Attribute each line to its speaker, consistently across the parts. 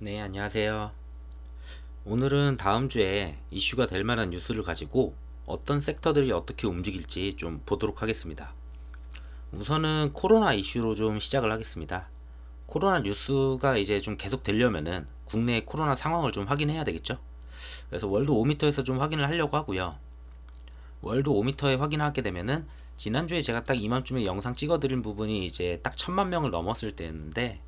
Speaker 1: 네, 안녕하세요. 오늘은 다음 주에 이슈가 될 만한 뉴스를 가지고 어떤 섹터들이 어떻게 움직일지 좀 보도록 하겠습니다. 우선은 코로나 이슈로 좀 시작을 하겠습니다. 코로나 뉴스가 이제 좀 계속 되려면은 국내 코로나 상황을 좀 확인해야 되겠죠? 그래서 월드 5미터에서 좀 확인을 하려고 하고요. 월드 5미터에 확인하게 되면은 지난주에 제가 딱 이맘쯤에 영상 찍어드린 부분이 이제 딱 1000만 명을 넘었을 때였는데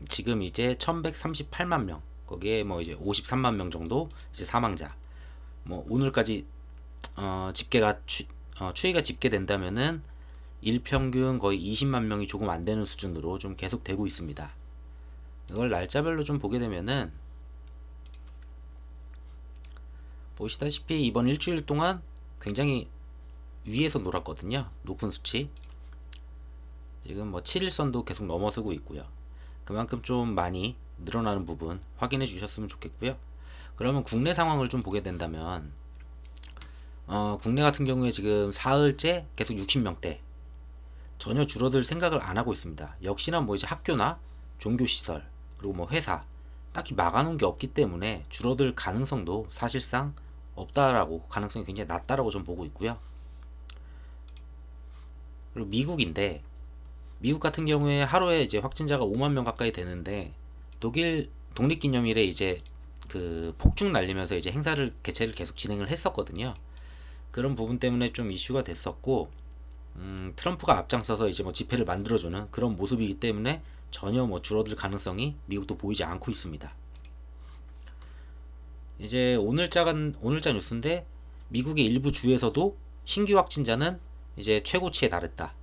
Speaker 1: 지금 이제 1138만 명, 거기에 뭐 이제 53만 명 정도 이제 사망자. 뭐 오늘까지 집계가 추이가 집계된다면은 일평균 거의 20만 명이 조금 안 되는 수준으로 좀 계속 되고 있습니다. 이걸 날짜별로 좀 보게 되면은 보시다시피 이번 일주일 동안 굉장히 위에서 놀았거든요. 높은 수치. 지금 뭐 7일선도 계속 넘어서고 있고요. 그만큼 좀 많이 늘어나는 부분 확인해 주셨으면 좋겠고요. 그러면 국내 상황을 좀 보게 된다면 국내 같은 경우에 지금 사흘째 계속 60명대 전혀 줄어들 생각을 안 하고 있습니다. 역시나 뭐 이제 학교나 종교시설 그리고 뭐 회사 딱히 막아놓은 게 없기 때문에 줄어들 가능성도 사실상 없다라고 가능성이 굉장히 낮다라고 좀 보고 있고요. 그리고 미국인데 미국 같은 경우에 하루에 이제 확진자가 5만 명 가까이 되는데 독일 독립기념일에 이제 그 폭죽 날리면서 이제 행사를 개최를 계속 진행을 했었거든요. 그런 부분 때문에 좀 이슈가 됐었고 트럼프가 앞장서서 이제 뭐 집회를 만들어주는 그런 모습이기 때문에 전혀 뭐 줄어들 가능성이 미국도 보이지 않고 있습니다. 이제 오늘자 뉴스인데 미국의 일부 주에서도 신규 확진자는 이제 최고치에 달했다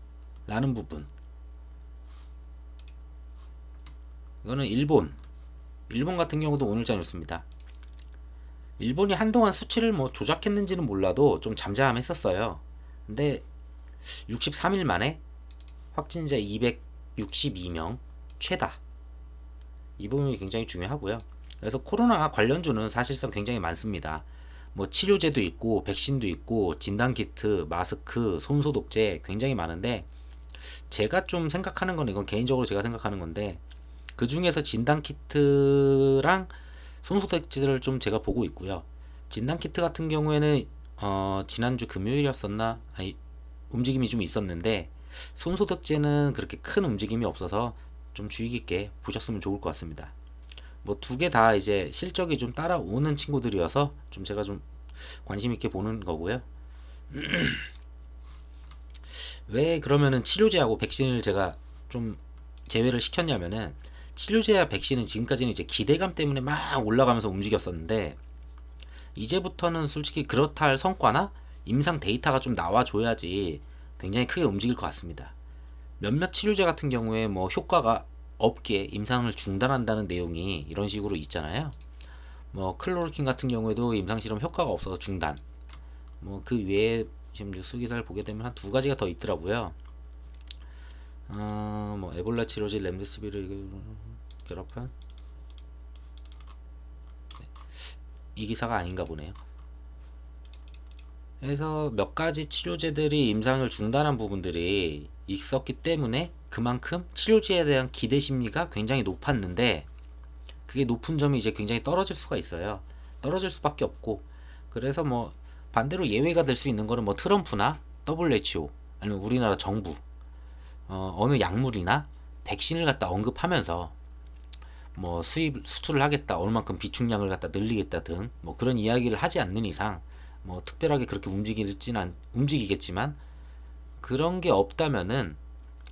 Speaker 1: 라는 부분. 이거는 일본 같은 경우도 오늘자 뉴스입니다. 일본이 한동안 수치를 뭐 조작했는지는 몰라도 좀 잠잠했었어요. 근데 63일 만에 확진자 262명 최다. 이 부분이 굉장히 중요하고요. 그래서 코로나 관련주는 사실상 굉장히 많습니다. 뭐 치료제도 있고 백신도 있고 진단키트, 마스크, 손소독제 굉장히 많은데 제가 좀 생각하는 건 이건 개인적으로 제가 생각하는 건데 그 중에서 진단키트랑 손소독제를 좀 제가 보고 있고요. 진단키트 같은 경우에는 지난주 금요일이었었나? 아니, 움직임이 좀 있었는데 손소독제는 그렇게 큰 움직임이 없어서 좀 주의 깊게 보셨으면 좋을 것 같습니다. 뭐 두 개 다 이제 실적이 좀 따라오는 친구들이어서 좀 제가 좀 관심 있게 보는 거고요. 왜 그러면은 치료제하고 백신을 제가 좀 제외를 시켰냐면은 치료제와 백신은 지금까지는 이제 기대감 때문에 막 올라가면서 움직였었는데 이제부터는 솔직히 그렇다 할 성과나 임상 데이터가 좀 나와줘야지 굉장히 크게 움직일 것 같습니다. 몇몇 치료제 같은 경우에 뭐 효과가 없게 임상을 중단한다는 내용이 이런 식으로 있잖아요. 뭐 클로로킨 같은 경우에도 임상 실험 효과가 없어서 중단. 뭐 그 외에 지금 뉴스 기사를 보게 되면 한 두 가지가 더 있더라고요. 뭐 에볼라 치료제 렘데시비를 결합한 이 기사가 아닌가 보네요. 그래서 몇 가지 치료제들이 임상을 중단한 부분들이 있었기 때문에 그만큼 치료제에 대한 기대 심리가 굉장히 높았는데 그게 높은 점이 이제 굉장히 떨어질 수가 있어요. 떨어질 수밖에 없고 그래서 뭐 반대로 예외가 될 수 있는 거는 뭐 트럼프나 WHO 아니면 우리나라 정부 어느 약물이나 백신을 갖다 언급하면서 뭐 수입 수출을 하겠다 얼만큼 비축량을 갖다 늘리겠다 등 뭐 그런 이야기를 하지 않는 이상 뭐 특별하게 그렇게 움직이겠지만 그런 게 없다면은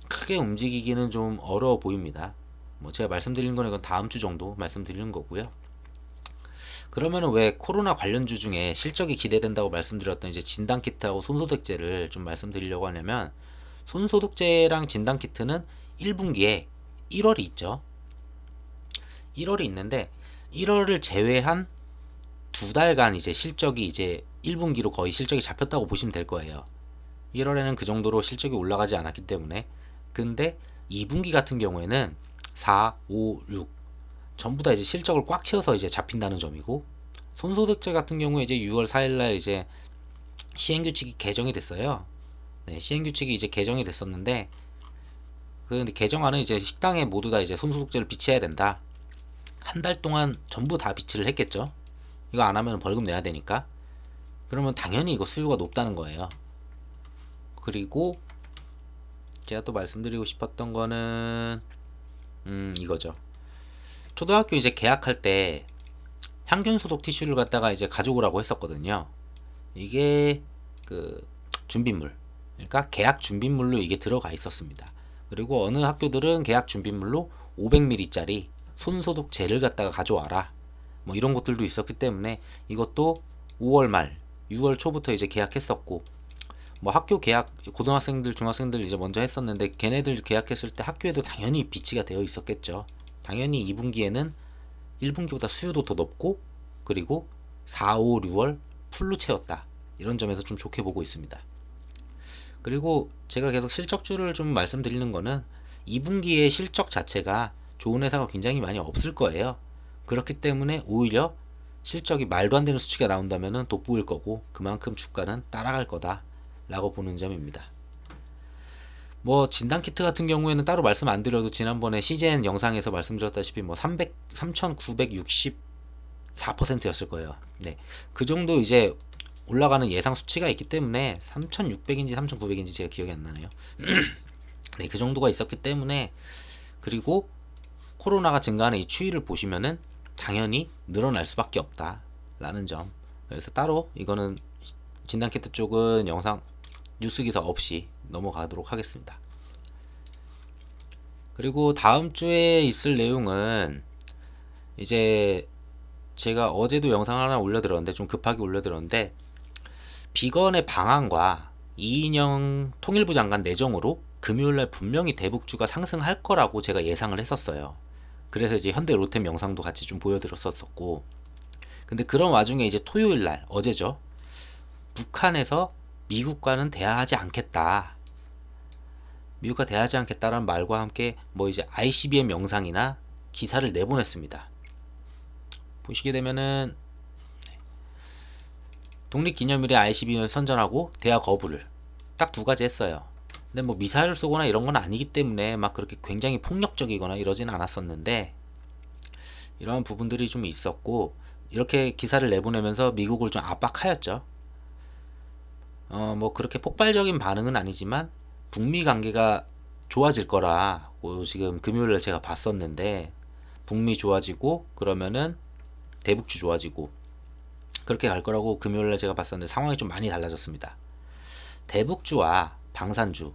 Speaker 1: 크게 움직이기는 좀 어려워 보입니다. 뭐 제가 말씀드리는 거는 이건 다음 주 정도 말씀드리는 거고요. 그러면은 왜 코로나 관련주 중에 실적이 기대된다고 말씀드렸던 이제 진단키트하고 손소독제를 좀 말씀드리려고 하냐면 손소독제랑 진단키트는 1분기에 1월이 있죠. 1월이 있는데 1월을 제외한 두 달간 이제 실적이 이제 1분기로 거의 실적이 잡혔다고 보시면 될 거예요. 1월에는 그 정도로 실적이 올라가지 않았기 때문에. 근데 2분기 같은 경우에는 4, 5, 6 전부 다 이제 실적을 꽉 채워서 이제 잡힌다는 점이고 손소득제 같은 경우에 이제 6월 4일날 이제 시행규칙이 개정이 됐어요. 네, 시행규칙이 이제 개정이 됐었는데 그 개정안은 이제 식당에 모두 다 이제 손소독제를 비치해야 된다. 한 달 동안 전부 다 비치를 했겠죠. 이거 안 하면 벌금 내야 되니까. 그러면 당연히 이거 수요가 높다는 거예요. 그리고 제가 또 말씀드리고 싶었던 거는 이거죠. 초등학교 이제 개학할 때 향균 소독 티슈를 갖다가 이제 가져오라고 했었거든요. 이게 그 준비물, 그러니까 계약 준비물로 이게 들어가 있었습니다. 그리고 어느 학교들은 계약 준비물로 500ml짜리 손소독 젤을 갖다가 가져와라, 뭐 이런 것들도 있었기 때문에 이것도 5월 말 6월 초부터 이제 계약했었고, 뭐 학교 계약 고등학생들 중학생들 이제 먼저 했었는데 걔네들 계약했을 때 학교에도 당연히 비치가 되어 있었겠죠. 당연히 2분기에는 1분기보다 수요도 더 높고, 그리고 4, 5, 6월 풀로 채웠다, 이런 점에서 좀 좋게 보고 있습니다. 그리고 제가 계속 실적주를 좀 말씀드리는 거는 2분기의 실적 자체가 좋은 회사가 굉장히 많이 없을 거예요. 그렇기 때문에 오히려 실적이 말도 안 되는 수치가 나온다면 돋보일 거고, 그만큼 주가는 따라갈 거다 라고 보는 점입니다. 뭐 진단키트 같은 경우에는 따로 말씀 안 드려도 지난번에 CGN 영상에서 말씀드렸다시피 뭐 3964%였을 거예요. 네, 그 정도 이제 올라가는 예상 수치가 있기 때문에 3600인지 3900인지 제가 기억이 안 나네요. 네, 그 정도가 있었기 때문에, 그리고 코로나가 증가하는 이 추이를 보시면은 당연히 늘어날 수밖에 없다 라는 점. 그래서 따로 이거는 진단키트 쪽은 영상 뉴스 기사 없이 넘어가도록 하겠습니다. 그리고 다음 주에 있을 내용은 이제 제가 어제도 영상 하나 올려드렸는데, 좀 급하게 올려드렸는데, 비건의 방한과 이인영 통일부 장관 내정으로 금요일날 분명히 대북주가 상승할 거라고 제가 예상을 했었어요. 그래서 이제 현대 로템 영상도 같이 좀 보여드렸었고, 근데 그런 와중에 이제 토요일날, 어제죠, 북한에서 미국과는 대화하지 않겠다, 미국과 대화하지 않겠다라는 말과 함께 뭐 이제 ICBM 영상이나 기사를 내보냈습니다. 보시게 되면은 독립기념일에 ICBM을 선전하고 대화 거부를 딱 두 가지 했어요. 근데 뭐 미사일을 쏘거나 이런 건 아니기 때문에 막 그렇게 굉장히 폭력적이거나 이러진 않았었는데, 이런 부분들이 좀 있었고, 이렇게 기사를 내보내면서 미국을 좀 압박하였죠. 뭐 그렇게 폭발적인 반응은 아니지만 북미 관계가 좋아질 거라고 지금 금요일에 제가 봤었는데, 북미 좋아지고 그러면은 대북주 좋아지고 그렇게 갈 거라고 금요일에 제가 봤었는데 상황이 좀 많이 달라졌습니다. 대북주와 방산주,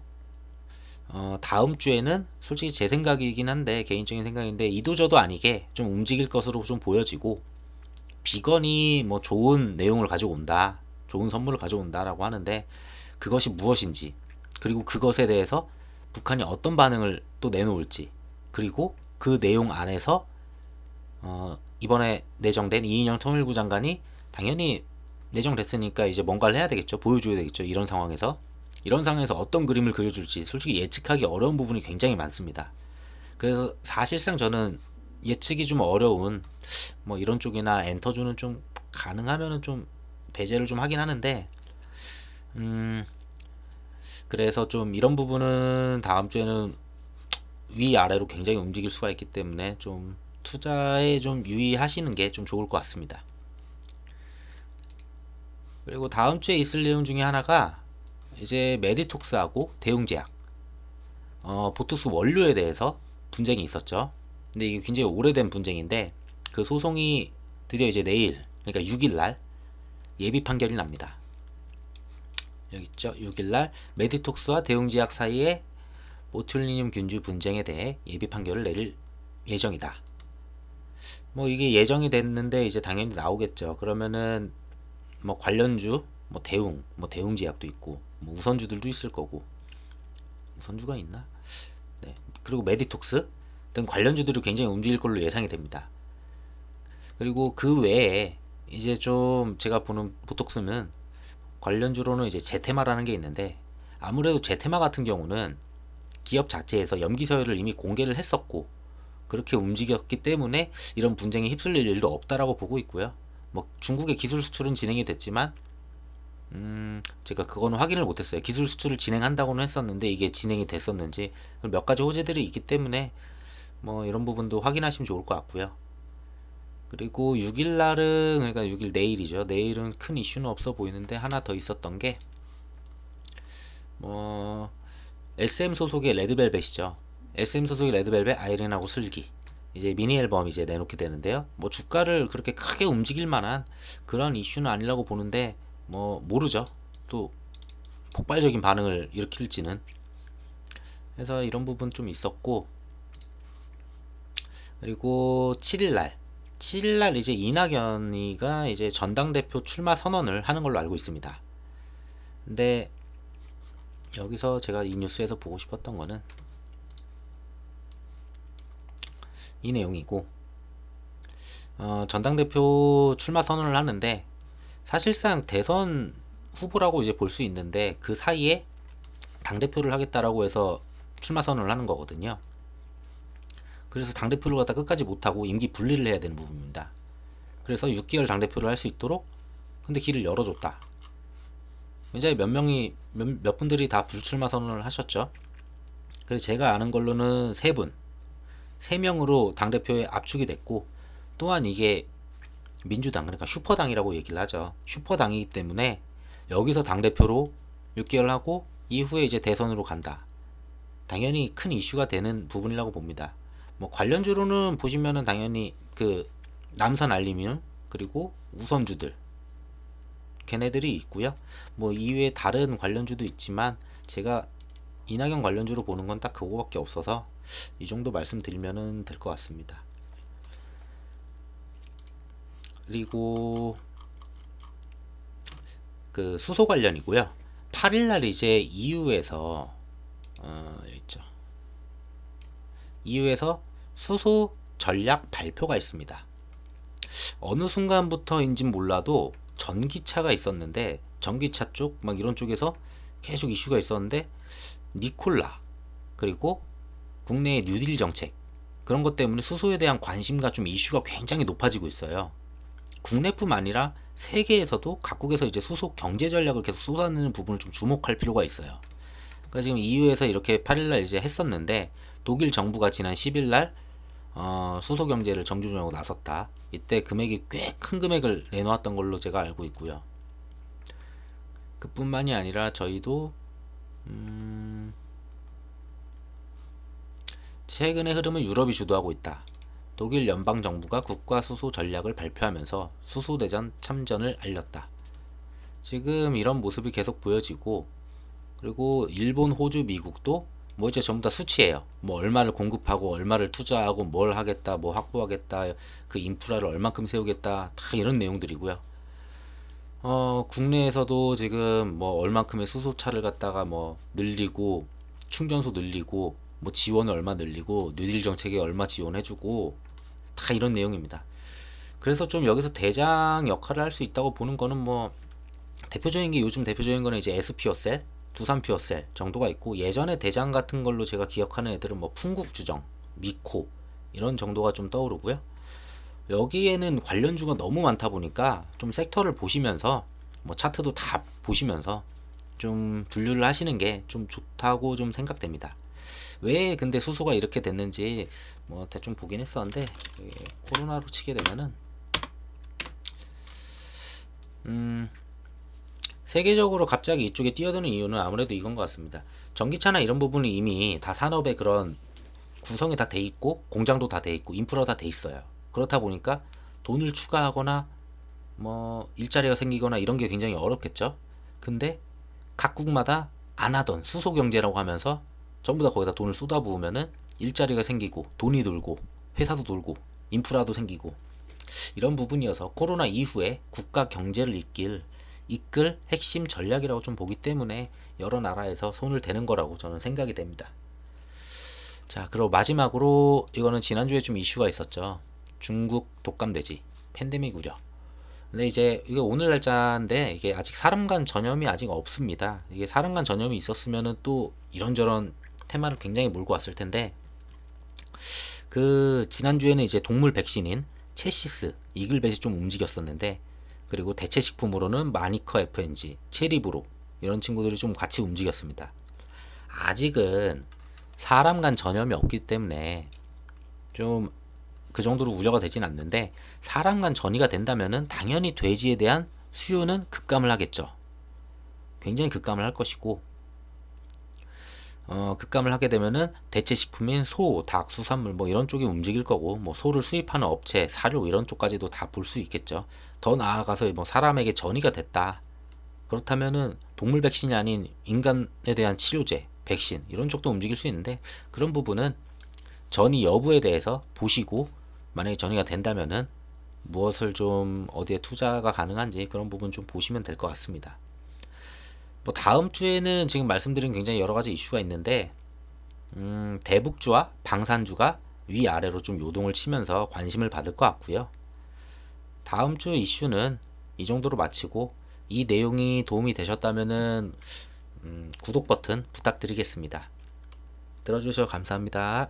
Speaker 1: 다음 주에는 솔직히 제 생각이긴 한데, 개인적인 생각인데, 이도저도 아니게 좀 움직일 것으로 좀 보여지고, 비건이 뭐 좋은 내용을 가지고 온다, 좋은 선물을 가져온다 라고 하는데, 그것이 무엇인지, 그리고 그것에 대해서 북한이 어떤 반응을 또 내놓을지, 그리고 그 내용 안에서 이번에 내정된 이인영 통일부 장관이 당연히 내정됐으니까 이제 뭔가를 해야 되겠죠. 보여줘야 되겠죠. 이런 상황에서 어떤 그림을 그려줄지 솔직히 예측하기 어려운 부분이 굉장히 많습니다. 그래서 사실상 저는 예측이 좀 어려운 뭐 이런 쪽이나 엔터주는 좀 가능하면은 좀 배제를 좀 하긴 하는데, 그래서 좀 이런 부분은 다음 주에는 위아래로 굉장히 움직일 수가 있기 때문에 좀 투자에 좀 유의하시는 게 좀 좋을 것 같습니다. 그리고 다음 주에 있을 내용 중에 하나가 이제 메디톡스하고 대웅제약, 보톡스 원료에 대해서 분쟁이 있었죠. 근데 이게 굉장히 오래된 분쟁인데, 그 소송이 드디어 이제 내일, 그러니까 6일날 예비 판결이 납니다. 여기 있죠. 6일날 메디톡스와 대웅제약 사이의 보툴리늄 균주 분쟁에 대해 예비 판결을 내릴 예정이다. 뭐 이게 예정이 됐는데 이제 당연히 나오겠죠. 그러면은 뭐 관련주, 뭐 대웅, 뭐 대웅제약도 있고, 뭐 우선주들도 있을 거고, 우선주가 있나? 네. 그리고 메디톡스 등 관련주들이 굉장히 움직일 걸로 예상이 됩니다. 그리고 그 외에 이제 좀 제가 보는 보톡스는 관련주로는 이제 제테마라는 게 있는데, 아무래도 제테마 같은 경우는 기업 자체에서 염기 서열을 이미 공개를 했었고, 그렇게 움직였기 때문에 이런 분쟁에 휩쓸릴 일도 없다라고 보고 있고요. 뭐 중국의 기술 수출은 진행이 됐지만 제가 그거는 확인을 못했어요. 기술 수출을 진행한다고는 했었는데 이게 진행이 됐었는지, 몇 가지 호재들이 있기 때문에 뭐 이런 부분도 확인하시면 좋을 것 같고요. 그리고 6일 날은, 그러니까 6일 내일이죠. 내일은 큰 이슈는 없어 보이는데, 하나 더 있었던 게 뭐 SM 소속의 레드벨벳이죠. SM 소속의 레드벨벳 아이린하고 슬기, 이제 미니 앨범 이제 내놓게 되는데요. 뭐 주가를 그렇게 크게 움직일 만한 그런 이슈는 아니라고 보는데, 뭐 모르죠. 또 폭발적인 반응을 일으킬지는. 그래서 이런 부분 좀 있었고, 그리고 7일날 이제 이낙연이가 이제 전당대표 출마 선언을 하는 걸로 알고 있습니다. 근데 여기서 제가 이 뉴스에서 보고 싶었던 거는 이 내용이고, 전당대표 출마 선언을 하는데 사실상 대선 후보라고 이제 볼 수 있는데, 그 사이에 당대표를 하겠다라고 해서 출마 선언을 하는 거거든요. 그래서 당대표를 갖다 끝까지 못하고 임기 분리를 해야 되는 부분입니다. 그래서 6개월 당대표를 할 수 있도록 근데 길을 열어줬다. 굉장히 몇 분들이 다 불출마 선언을 하셨죠. 그래서 제가 아는 걸로는 3명으로 당대표에 압축이 됐고, 또한 이게 민주당, 그러니까 슈퍼당이라고 얘기를 하죠. 슈퍼당이기 때문에 여기서 당대표로 6개월 하고 이후에 이제 대선으로 간다. 당연히 큰 이슈가 되는 부분이라고 봅니다. 뭐 관련주로는 보시면은 당연히 그 남선 알루미늄, 그리고 우선주들, 걔네들이 있고요. 뭐 이외에 다른 관련주도 있지만 제가 이낙연 관련주로 보는 건 딱 그거밖에 없어서 이 정도 말씀드리면은 될 것 같습니다. 그리고 그 수소 관련이고요. 8일날 이제 EU에서 있죠. EU에서 수소 전략 발표가 있습니다. 어느 순간부터인진 몰라도 전기차가 있었는데, 전기차 쪽 막 이런 쪽에서 계속 이슈가 있었는데, 니콜라, 그리고 국내의 뉴딜 정책, 그런 것 때문에 수소에 대한 관심과 좀 이슈가 굉장히 높아지고 있어요. 국내뿐 아니라 세계에서도 각국에서 이제 수소 경제 전략을 계속 쏟아내는 부분을 좀 주목할 필요가 있어요. 그러니까 지금 EU에서 이렇게 8일날 이제 했었는데, 독일 정부가 지난 10일날 수소 경제를 정주행하고 나섰다. 이때 금액이 꽤 큰 금액을 내놓았던 걸로 제가 알고 있고요. 그뿐만이 아니라 저희도 최근의 흐름은 유럽이 주도하고 있다. 독일 연방 정부가 국가 수소 전략을 발표하면서 수소 대전 참전을 알렸다. 지금 이런 모습이 계속 보여지고, 그리고 일본, 호주, 미국도 뭐 이제 전부 다 수치예요. 뭐 얼마를 공급하고 얼마를 투자하고 뭘 하겠다, 뭐 확보하겠다, 그 인프라를 얼만큼 세우겠다, 다 이런 내용들이고요. 국내에서도 지금 뭐 얼만큼의 수소차를 갖다가 뭐 늘리고, 충전소 늘리고, 뭐 지원을 얼마 늘리고, 뉴딜 정책에 얼마 지원해주고, 다 이런 내용입니다. 그래서 좀 여기서 대장 역할을 할 수 있다고 보는 거는, 뭐 대표적인 게, 요즘 대표적인 거는 이제 SPO셀, 두산퓨어셀 정도가 있고, 예전에 대장 같은 걸로 제가 기억하는 애들은 뭐 풍국주정, 미코 이런 정도가 좀 떠오르고요. 여기에는 관련주가 너무 많다 보니까 좀 섹터를 보시면서, 뭐 차트도 다 보시면서 좀 분류를 하시는 게 좀 좋다고 좀 생각됩니다. 왜 근데 수소가 이렇게 됐는지 뭐 대충 보긴 했었는데, 코로나로 치게 되면은 세계적으로 갑자기 이쪽에 뛰어드는 이유는 아무래도 이건 것 같습니다. 전기차나 이런 부분은 이미 다 산업의 그런 구성이 다 돼 있고, 공장도 다 돼 있고, 인프라 다 돼 있어요. 그렇다 보니까 돈을 추가하거나 뭐 일자리가 생기거나 이런 게 굉장히 어렵겠죠. 근데 각국마다 안 하던 수소 경제라고 하면서 전부 다 거기다 돈을 쏟아부으면은 일자리가 생기고, 돈이 돌고, 회사도 돌고, 인프라도 생기고, 이런 부분이어서 코로나 이후에 국가 경제를 이끌 핵심 전략이라고 좀 보기 때문에 여러 나라에서 손을 대는 거라고 저는 생각이 됩니다. 자, 그리고 마지막으로 이거는 지난주에 좀 이슈가 있었죠. 중국 독감돼지 팬데믹 우려. 근데 이제 이게 오늘 날짜인데, 이게 아직 사람 간 전염이 아직 없습니다. 이게 사람 간 전염이 있었으면은 또 이런저런 테마를 굉장히 몰고 왔을 텐데, 그 지난주에는 이제 동물 백신인 체시스, 이글벳이 좀 움직였었는데, 그리고 대체 식품으로는 마니커 FNG, 체리브로 이런 친구들이 좀 같이 움직였습니다. 아직은 사람 간 전염이 없기 때문에 좀 그 정도로 우려가 되진 않는데 사람 간 전이가 된다면은 당연히 돼지에 대한 수요는 급감을 하겠죠. 굉장히 급감을 할 것이고 급감을 하게 되면은 대체 식품인 소, 닭, 수산물 뭐 이런 쪽이 움직일 거고 뭐 소를 수입하는 업체, 사료 이런 쪽까지도 다 볼 수 있겠죠. 더 나아가서 뭐 사람에게 전이가 됐다. 그렇다면은 동물 백신이 아닌 인간에 대한 치료제, 백신 이런 쪽도 움직일 수 있는데 그런 부분은 전이 여부에 대해서 보시고 만약에 전이가 된다면은 무엇을 좀 어디에 투자가 가능한지 그런 부분 좀 보시면 될 것 같습니다. 뭐 다음 주에는 지금 말씀드린 굉장히 여러 가지 이슈가 있는데 대북주와 방산주가 위아래로 좀 요동을 치면서 관심을 받을 것 같고요. 다음 주 이슈는 이 정도로 마치고 이 내용이 도움이 되셨다면은 구독 버튼 부탁드리겠습니다. 들어주셔서 감사합니다.